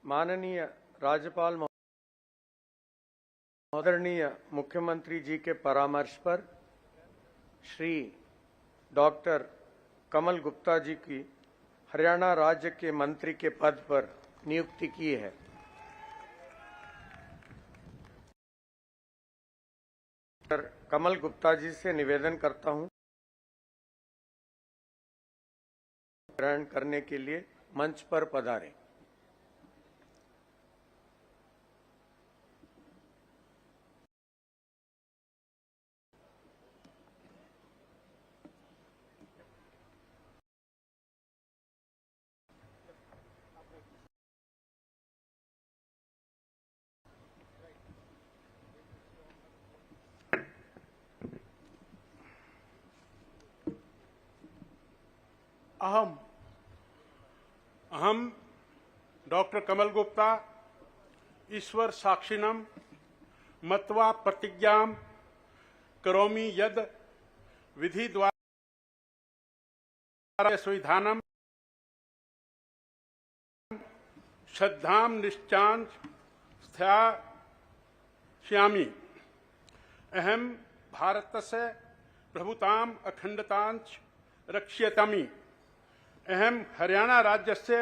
माननीय राज्यपाल आदरणीय मुख्यमंत्री जी के परामर्श पर श्री डॉक्टर कमल गुप्ता जी की हरियाणा राज्य के मंत्री के पद पर नियुक्ति की है। डॉक्टर कमल गुप्ता जी से निवेदन करता हूं ग्रहण करने के लिए मंच पर पधारें। अहम डॉक्टर कमल गुप्ता ईश्वर साक्षिणम मत्वा प्रतिज्ञां करोमि यद विधि द्वारा संविधानम श्रद्धां निश्चां स्थास्यामि। अहम भारतस्य प्रभुताम् अखंडतां रक्षयिष्यामि। अहम हरियाणा राज्यस्य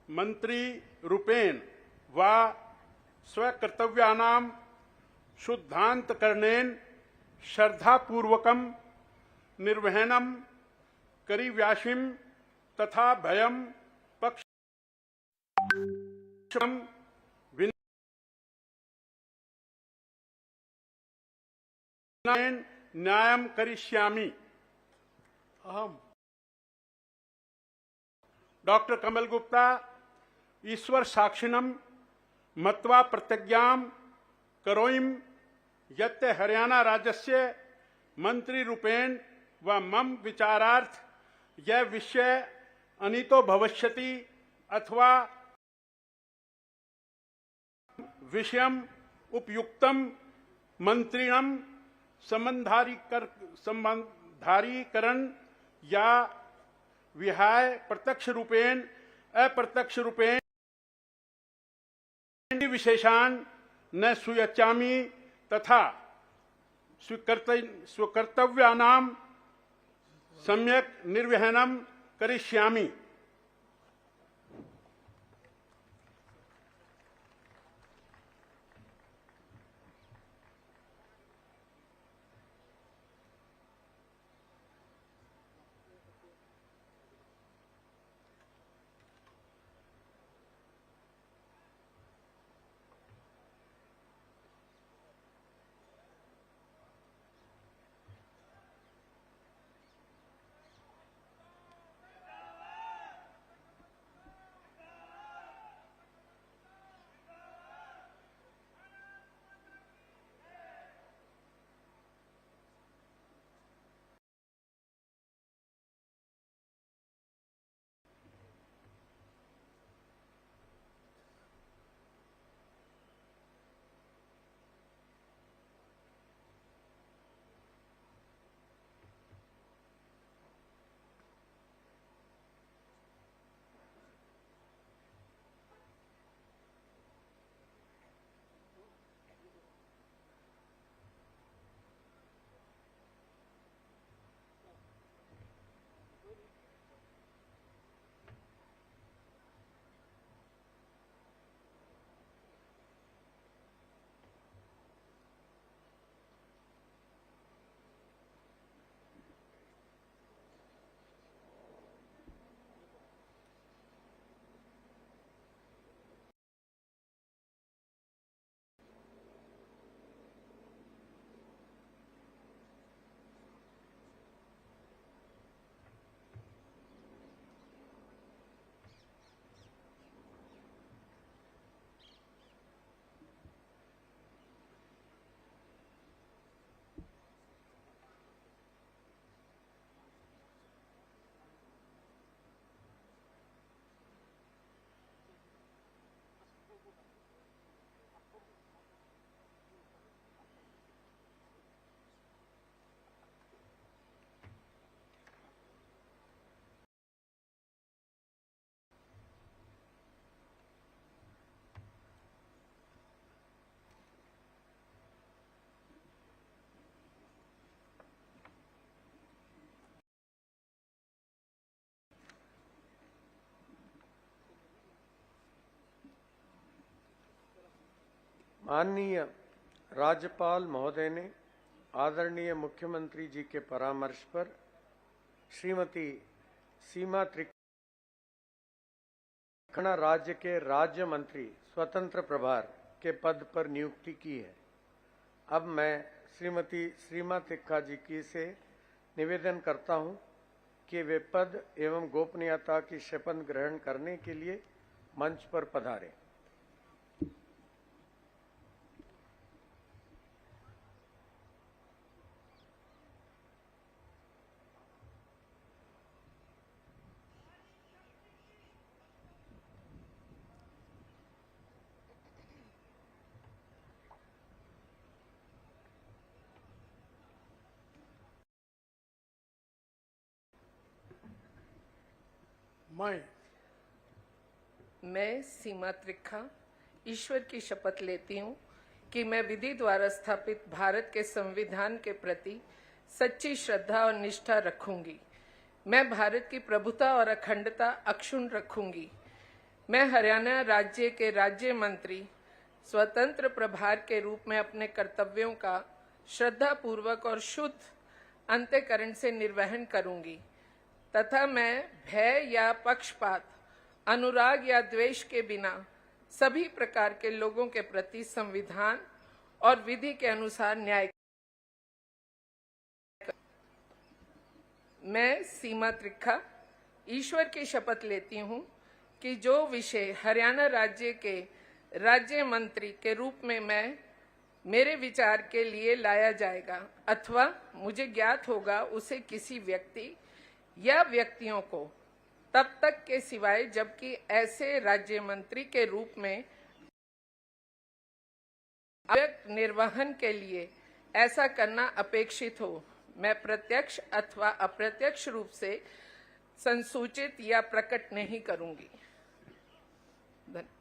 मंत्री रूपेण व स्वकर्तव्यानां शुद्धान्तकरणेन श्रद्धापूर्वकं निर्वहणं करिष्यामि तथा भयं पक्षं विना न्यायं करिष्यामि। अहम डॉक्टर कमल गुप्ता ईश्वर साक्षिणम मत्वा प्रतिज्ञां करोमि यत् हरियाणा राज्यस्य मंत्री रूपेण व मम विचारार्थ यह विषय अनीतो भविष्यति अथवा विषयम उपयुक्तम मंत्रिणम संबंधारीकरण या विहाय प्रत्यक्ष रूपेण अप्रत्यक्ष रूपेण विशेषान् न सुयच्चामि तथा स्वकर्तव्यानां सम्यक निर्वहणं करिष्यामि। माननीय राज्यपाल महोदय ने आदरणीय मुख्यमंत्री जी के परामर्श पर श्रीमती सीमा त्रिखणा राज्य के राज्य मंत्री स्वतंत्र प्रभार के पद पर नियुक्ति की है। अब मैं श्रीमती सीमा त्रिखा जी की से निवेदन करता हूं कि वे पद एवं गोपनीयता की शपथ ग्रहण करने के लिए मंच पर पधारें। मैं सीमा त्रिखा ईश्वर की शपथ लेती हूँ कि मैं विधि द्वारा स्थापित भारत के संविधान के प्रति सच्ची श्रद्धा और निष्ठा रखूंगी। मैं भारत की प्रभुता और अखंडता अक्षुण्ण रखूंगी। मैं हरियाणा राज्य के राज्य मंत्री स्वतंत्र प्रभार के रूप में अपने कर्तव्यों का श्रद्धापूर्वक और शुद्ध अंतःकरण से निर्वहन करूंगी तथा मैं भय या पक्षपात, अनुराग या द्वेष के बिना सभी प्रकार के लोगों के प्रति संविधान और विधि के अनुसार न्याय। मैं सीमा त्रिखा ईश्वर की शपथ लेती हूँ कि जो विषय हरियाणा राज्य के राज्य मंत्री के रूप में मेरे विचार के लिए लाया जाएगा अथवा मुझे ज्ञात होगा, उसे किसी व्यक्ति या व्यक्तियों को तब तक के सिवाय जबकि ऐसे राज्य मंत्री के रूप में निर्वहन के लिए ऐसा करना अपेक्षित हो, मैं प्रत्यक्ष अथवा अप्रत्यक्ष रूप से संसूचित या प्रकट नहीं करूंगी। धन्यवाद।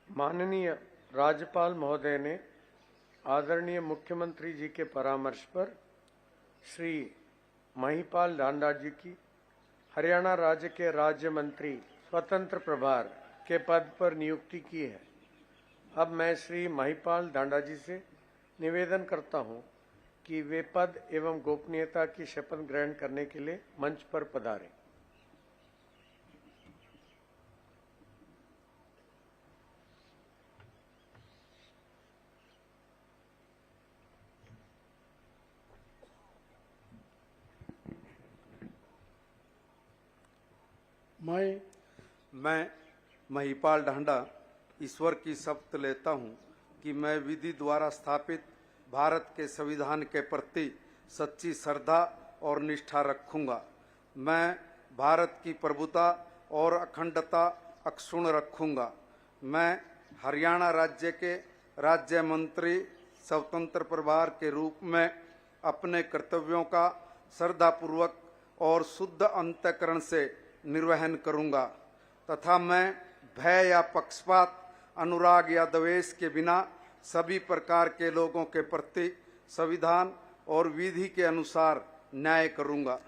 माननीय राज्यपाल महोदय ने आदरणीय मुख्यमंत्री जी के परामर्श पर श्री महिपाल ढांडा जी की हरियाणा राज्य के राज्य मंत्री स्वतंत्र प्रभार के पद पर नियुक्ति की है। अब मैं श्री महिपाल ढांडा जी से निवेदन करता हूं कि वे पद एवं गोपनीयता की शपथ ग्रहण करने के लिए मंच पर पधारें। मैं महिपाल ढांडा ईश्वर की शपथ लेता हूं कि मैं विधि द्वारा स्थापित भारत के संविधान के प्रति सच्ची श्रद्धा और निष्ठा रखूंगा। मैं भारत की प्रभुता और अखंडता अक्षुण्ण रखूंगा। मैं हरियाणा राज्य के राज्य मंत्री स्वतंत्र प्रभार के रूप में अपने कर्तव्यों का श्रद्धापूर्वक और शुद्ध अंतःकरण से निर्वहन करूंगा तथा मैं भय या पक्षपात, अनुराग या द्वेष के बिना सभी प्रकार के लोगों के प्रति संविधान और विधि के अनुसार न्याय करूंगा।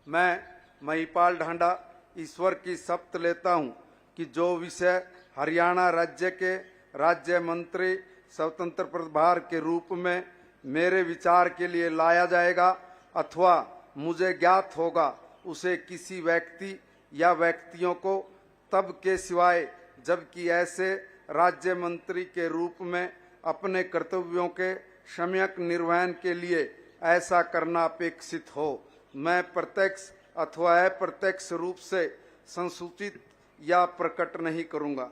मैं महिपाल ढांडा ईश्वर की शपथ लेता हूं कि जो विषय हरियाणा राज्य के राज्य मंत्री स्वतंत्र प्रभार के रूप में मेरे विचार के लिए लाया जाएगा अथवा मुझे ज्ञात होगा, उसे किसी व्यक्ति या व्यक्तियों को तब के सिवाय जबकि ऐसे राज्य मंत्री के रूप में अपने कर्तव्यों के सम्यक निर्वहन के लिए ऐसा करना अपेक्षित हो, मैं प्रत्यक्ष अथवा अप्रत्यक्ष रूप से संसूचित या प्रकट नहीं करूंगा।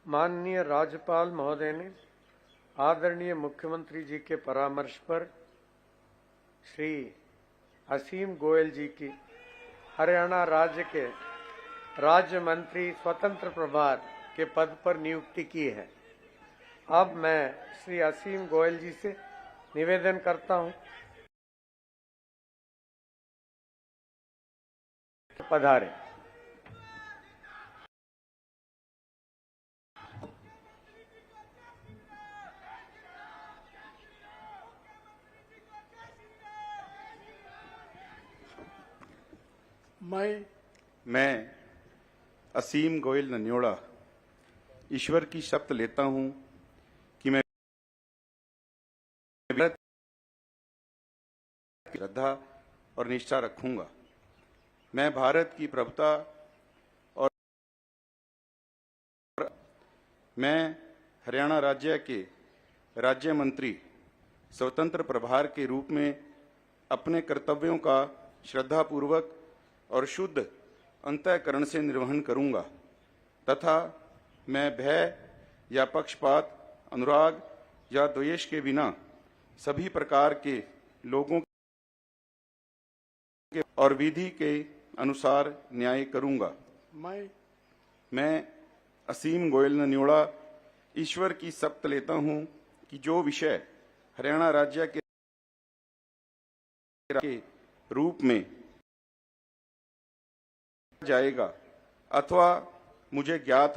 माननीय राज्यपाल महोदय ने आदरणीय मुख्यमंत्री जी के परामर्श पर श्री असीम गोयल जी की हरियाणा राज्य के राज्य मंत्री स्वतंत्र प्रभार के पद पर नियुक्ति की है। अब मैं श्री असीम गोयल जी से निवेदन करता हूं, पधारें। मैं असीम गोयल नन्योड़ा ईश्वर की शपथ लेता हूं कि मैं श्रद्धा और निष्ठा रखूंगा। मैं भारत की प्रभुता और मैं हरियाणा राज्य के राज्य मंत्री स्वतंत्र प्रभार के रूप में अपने कर्तव्यों का श्रद्धापूर्वक और शुद्ध अंतःकरण से निर्वहन करूंगा तथा मैं भय या पक्षपात, अनुराग या द्वेष के बिना सभी प्रकार के लोगों के और विधि के अनुसार न्याय करूंगा। मैं असीम गोयल नन्योड़ा ईश्वर की शपथ लेता हूं कि जो विषय हरियाणा राज्य के रूप में जाएगा अथवा मुझे ज्ञात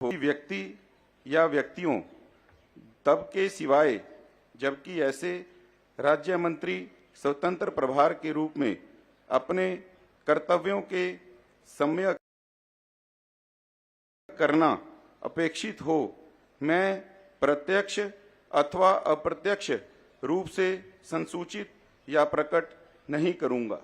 हो व्यक्ति या व्यक्तियों तब के सिवाय, जबकि ऐसे राज्य मंत्री स्वतंत्र प्रभार के रूप में अपने कर्तव्यों के सम्यक करना अपेक्षित हो, मैं प्रत्यक्ष अथवा अप्रत्यक्ष रूप से संसूचित या प्रकट नहीं करूंगा।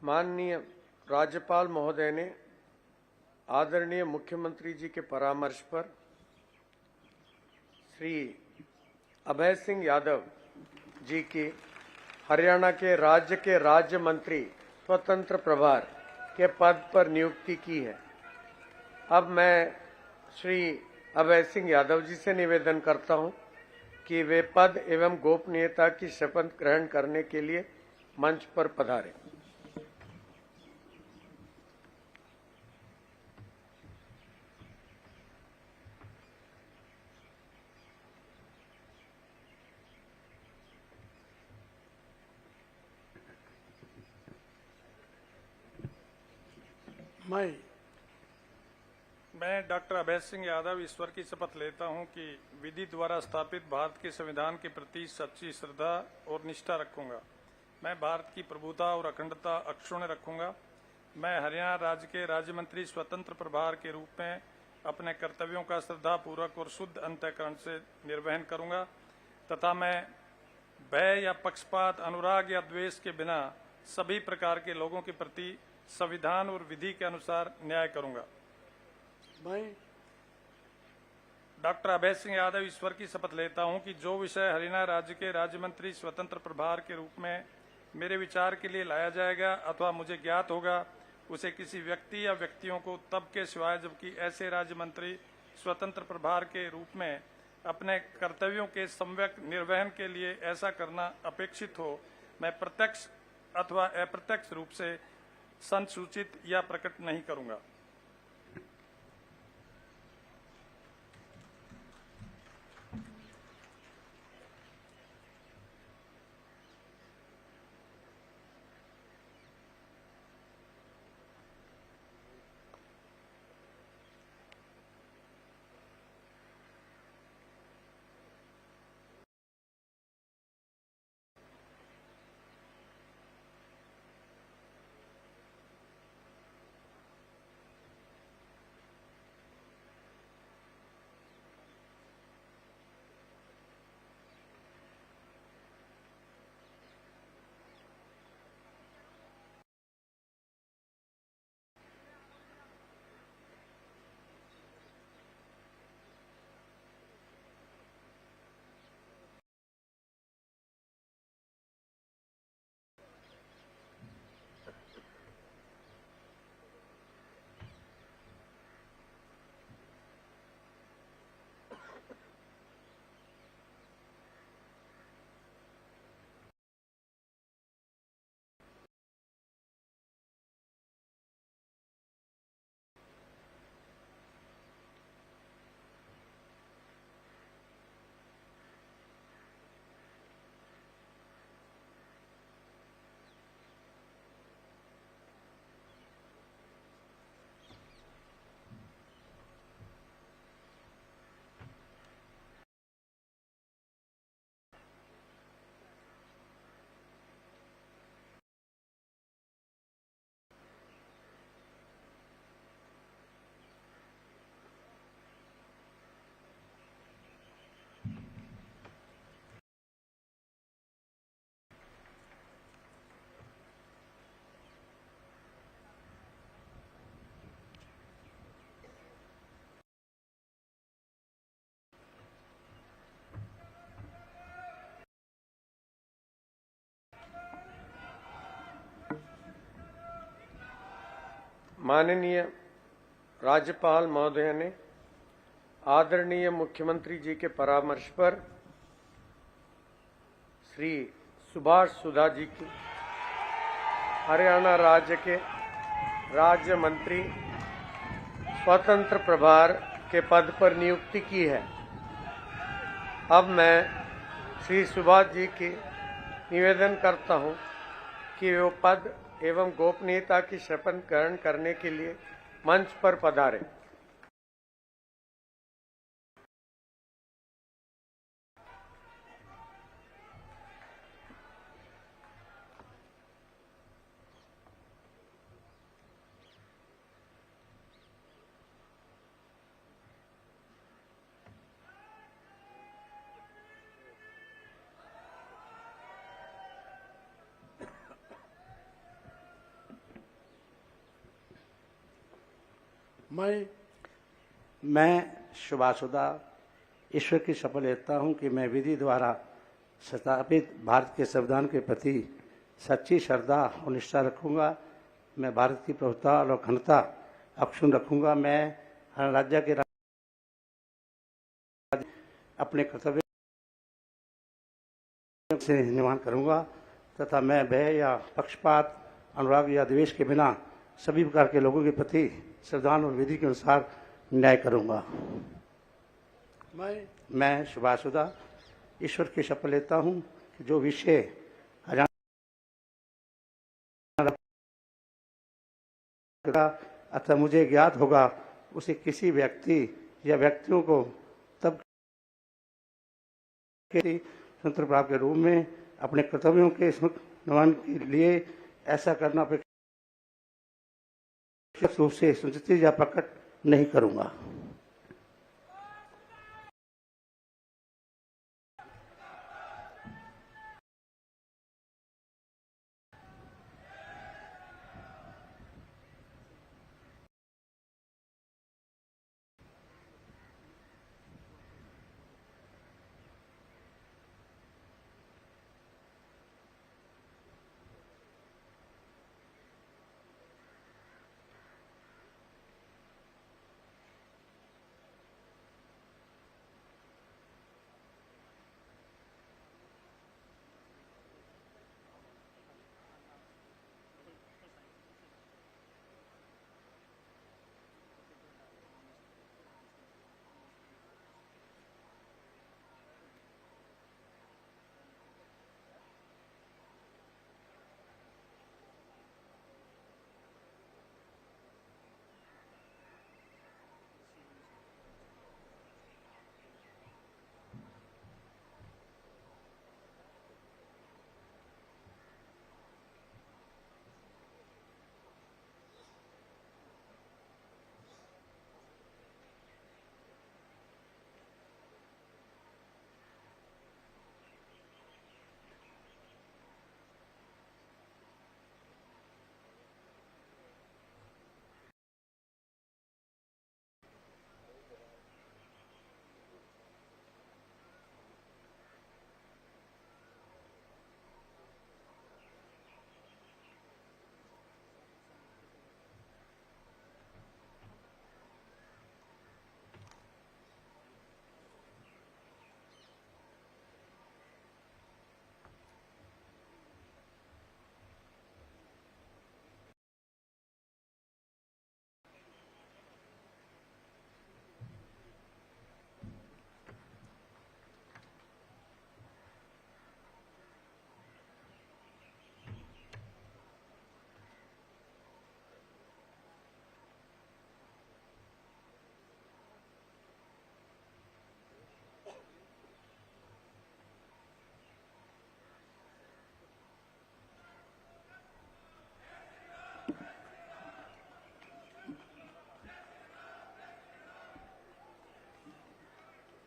माननीय राज्यपाल महोदय ने आदरणीय मुख्यमंत्री जी के परामर्श पर श्री अभय सिंह यादव जी की हरियाणा के राज्य मंत्री स्वतंत्र प्रभार के पद पर नियुक्ति की है। अब मैं श्री अभय सिंह यादव जी से निवेदन करता हूं कि वे पद एवं गोपनीयता की शपथ ग्रहण करने के लिए मंच पर पधारें। मैं डॉक्टर अभय सिंह यादव ईश्वर की शपथ लेता हूं कि विधि द्वारा स्थापित भारत के संविधान के प्रति सच्ची श्रद्धा और निष्ठा रखूंगा। मैं भारत की प्रभुता और अखंडता अक्षुण्ण रखूंगा। मैं हरियाणा राज्य के राज्य मंत्री स्वतंत्र प्रभार के रूप में अपने कर्तव्यों का श्रद्धापूर्वक और शुद्ध अंतःकरण से निर्वहन करूंगा तथा मैं भय या पक्षपात, अनुराग या द्वेष के बिना सभी प्रकार के लोगों के प्रति संविधान और विधि के अनुसार न्याय करूंगा। डॉक्टर अभय सिंह यादव ईश्वर की शपथ लेता हूं कि जो विषय हरियाणा राज्य के राज्य मंत्री स्वतंत्र प्रभार के रूप में मेरे विचार के लिए लाया जाएगा अथवा मुझे ज्ञात होगा, उसे किसी व्यक्ति या व्यक्तियों को तब के सिवाय, जबकि ऐसे राज्य मंत्री स्वतंत्र प्रभार के रूप में अपने कर्तव्यों के सम्यक निर्वहन के लिए ऐसा करना अपेक्षित हो, मैं प्रत्यक्ष अथवा अप्रत्यक्ष रूप से संसूचित या प्रकट नहीं करूंगा। माननीय राज्यपाल महोदय ने आदरणीय मुख्यमंत्री जी के परामर्श पर श्री सुभाष सुधा जी की हरियाणा राज्य के राज्य मंत्री स्वतंत्र प्रभार के पद पर नियुक्ति की है। अब मैं श्री सुभाष जी की निवेदन करता हूं कि वो पद एवं गोपनीयता की शपथ ग्रहण करने के लिए मंच पर पधारें। मैं शुभासुदा ईश्वर की शपथ लेता हूं कि मैं विधि द्वारा स्थापित भारत के संविधान के प्रति सच्ची श्रद्धा और निष्ठा रखूंगा। मैं भारत की प्रभुता और अखंडता अक्षुण्ण रखूंगा। मैं हर राज्य के अपने कर्तव्य से निर्वहन करूंगा तथा मैं भय या पक्षपात, अनुराग या द्वेष के बिना सभी प्रकार के लोगों के प्रति संविधान और विधि के अनुसार न्याय करूंगा। मैं शुभासुदा ईश्वर की शपथ लेता हूं कि जो विषय हरियाणा अतः मुझे ज्ञात होगा उसे किसी व्यक्ति या व्यक्तियों को तब स्वतंत्र प्रभाव के रूप में अपने कर्तव्यों के निर्वहन के लिए ऐसा करना अपेक्षित रूप से सूचित या प्रकट नहीं करूंगा।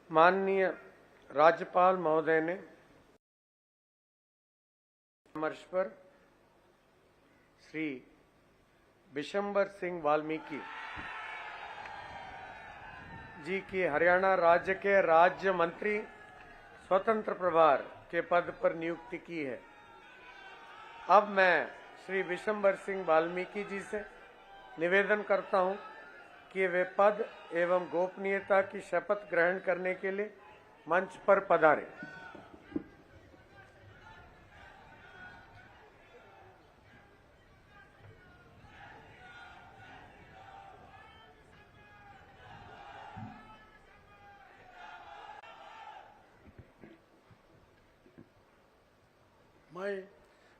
माननीय राज्यपाल महोदय ने परामर्श पर श्री विशंबर सिंह वाल्मीकि जी की हरियाणा राज्य के राज्य मंत्री स्वतंत्र प्रभार के पद पर नियुक्ति की है। अब मैं श्री विशंबर सिंह वाल्मीकि जी से निवेदन करता हूं कि वे पद एवं गोपनीयता की शपथ ग्रहण करने के लिए मंच पर पधारें।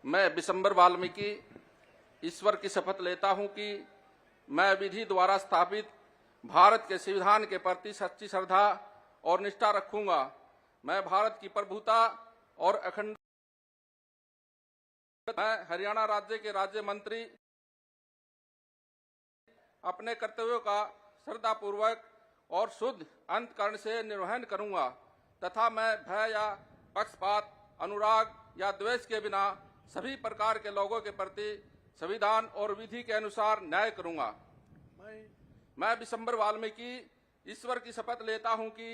मैं बिशंबर वाल्मीकि ईश्वर की शपथ लेता हूं कि मैं विधि द्वारा स्थापित भारत के संविधान के प्रति सच्ची श्रद्धा और निष्ठा रखूंगा। मैं भारत की प्रभुता और अखंड मैं हरियाणा राज्य के राज्य मंत्री अपने कर्तव्यों का श्रद्धापूर्वक और शुद्ध अंतकरण से निर्वहन करूंगा तथा मैं भय या पक्षपात, अनुराग या द्वेष के बिना सभी प्रकार के लोगों के प्रति संविधान और विधि के अनुसार न्याय करूंगा। मैं बिशंबर वाल्मीकि ईश्वर की शपथ लेता हूं कि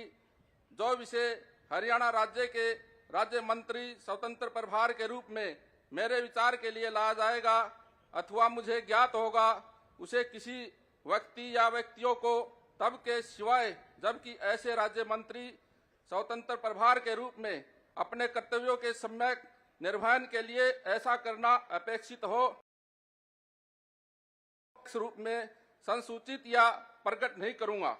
जो विषय हरियाणा राज्य के राज्य मंत्री स्वतंत्र प्रभार के रूप में मेरे विचार के लिए लाया जाएगा अथवा मुझे ज्ञात होगा, उसे किसी व्यक्ति या व्यक्तियों को तब के सिवाय जबकि ऐसे राज्य मंत्री स्वतंत्र प्रभार के रूप में अपने कर्तव्यों के सम्यक निर्वहन के लिए ऐसा करना अपेक्षित हो, इस रूप में संसूचित या प्रकट नहीं करूंगा।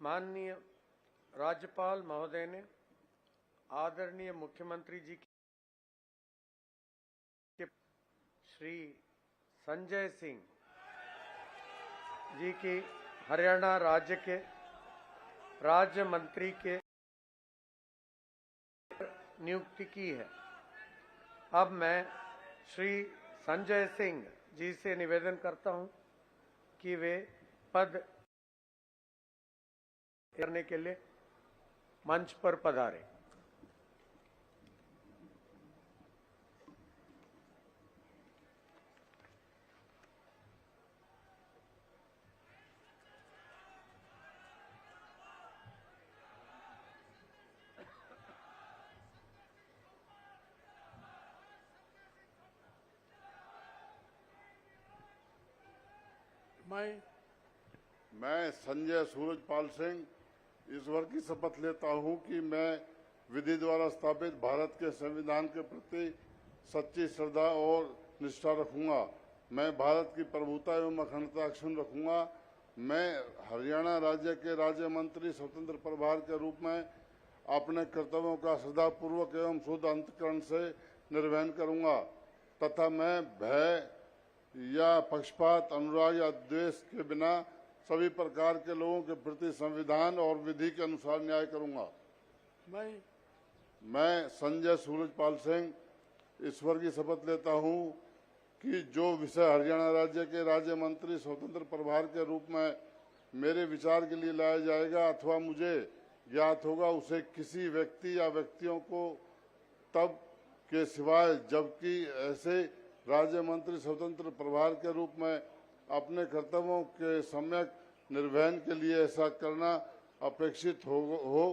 माननीय राज्यपाल महोदय ने आदरणीय मुख्यमंत्री जी के श्री संजय सिंह जी की हरियाणा राज्य के राज्य मंत्री के नियुक्ति की है। अब मैं श्री संजय सिंह जी से निवेदन करता हूं कि वे पद करने के लिए मंच पर पधारे। मैं संजय सूरजपाल सिंह ईश्वर की शपथ लेता हूं कि मैं विधि द्वारा स्थापित भारत के संविधान के प्रति सच्ची श्रद्धा और निष्ठा रखूंगा। मैं भारत की प्रभुता एवं अखंडता अक्षुण्ण रखूंगा। मैं हरियाणा राज्य के राज्य मंत्री स्वतंत्र प्रभार के रूप में अपने कर्तव्यों का श्रद्धापूर्वक एवं शुद्ध अंतःकरण से निर्वहन करूंगा तथा मैं भय या पक्षपात, अनुराग या द्वेष के बिना सभी प्रकार के लोगों के प्रति संविधान और विधि के अनुसार न्याय करूंगा। मैं संजय सूरजपाल सिंह ईश्वर की शपथ लेता हूं कि जो विषय हरियाणा राज्य के राज्य मंत्री स्वतंत्र प्रभार के रूप में मेरे विचार के लिए लाया जाएगा अथवा मुझे ज्ञात होगा उसे किसी व्यक्ति या व्यक्तियों को तब के सिवाय जबकि ऐसे राज्य मंत्री स्वतंत्र प्रभार के रूप में अपने कर्तव्यों के सम्यक निर्वहन के लिए ऐसा करना अपेक्षित हो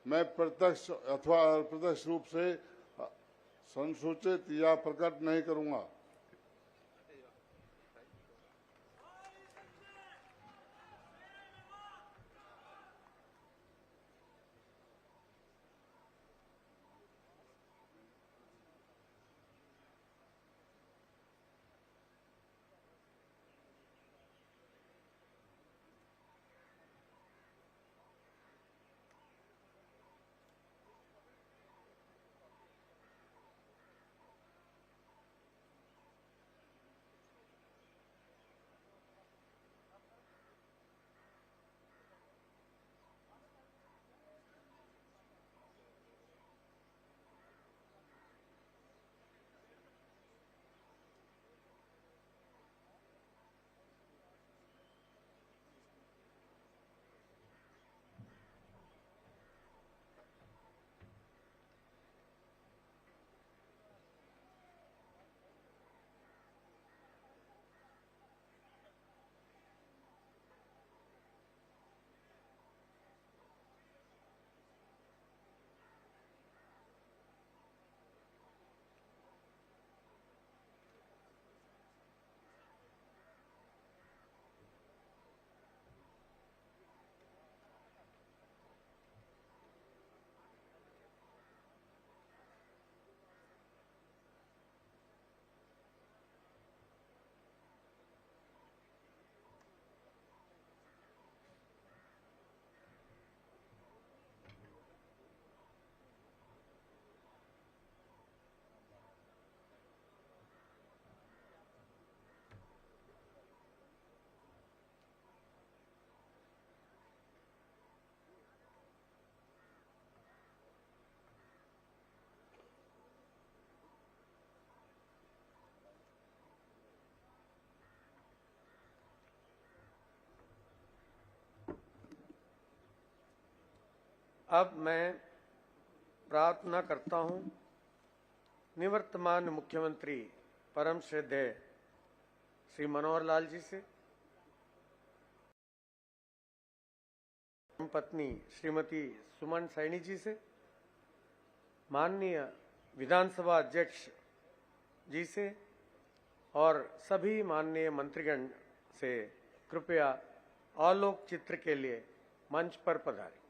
मैं प्रत्यक्ष अथवा अप्रत्यक्ष रूप से संसूचित या प्रकट नहीं करूंगा। अब मैं प्रार्थना करता हूं निवर्तमान मुख्यमंत्री परम श्रद्धेय श्री मनोहर लाल जी से, पत्नी श्रीमती सुमन सैनी जी से, माननीय विधानसभा अध्यक्ष जी से और सभी माननीय मंत्रीगण से कृपया आलोक चित्र के लिए मंच पर पधारें।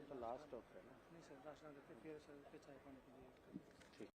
तो लास्ट ऑफ है ना? नहीं सर, राशन देते फिर सर के चाय पानी के लिए। ठीक।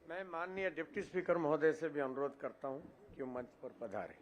मैं माननीय डिप्टी स्पीकर महोदय से भी अनुरोध करता हूं कि वो मंच पर पधारें।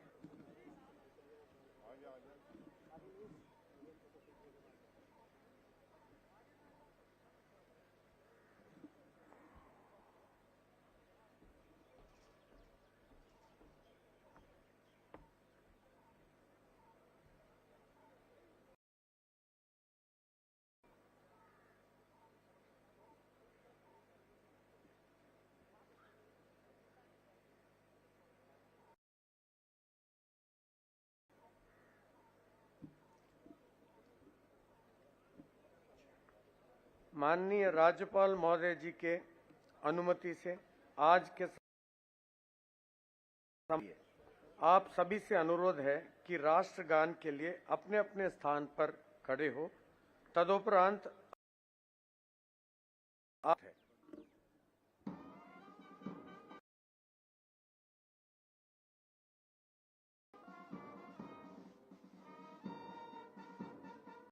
माननीय राज्यपाल महोदय जी के अनुमति से आज के समय आप सभी से अनुरोध है कि राष्ट्रगान के लिए अपने अपने स्थान पर खड़े हो। तदुपरांत आप है।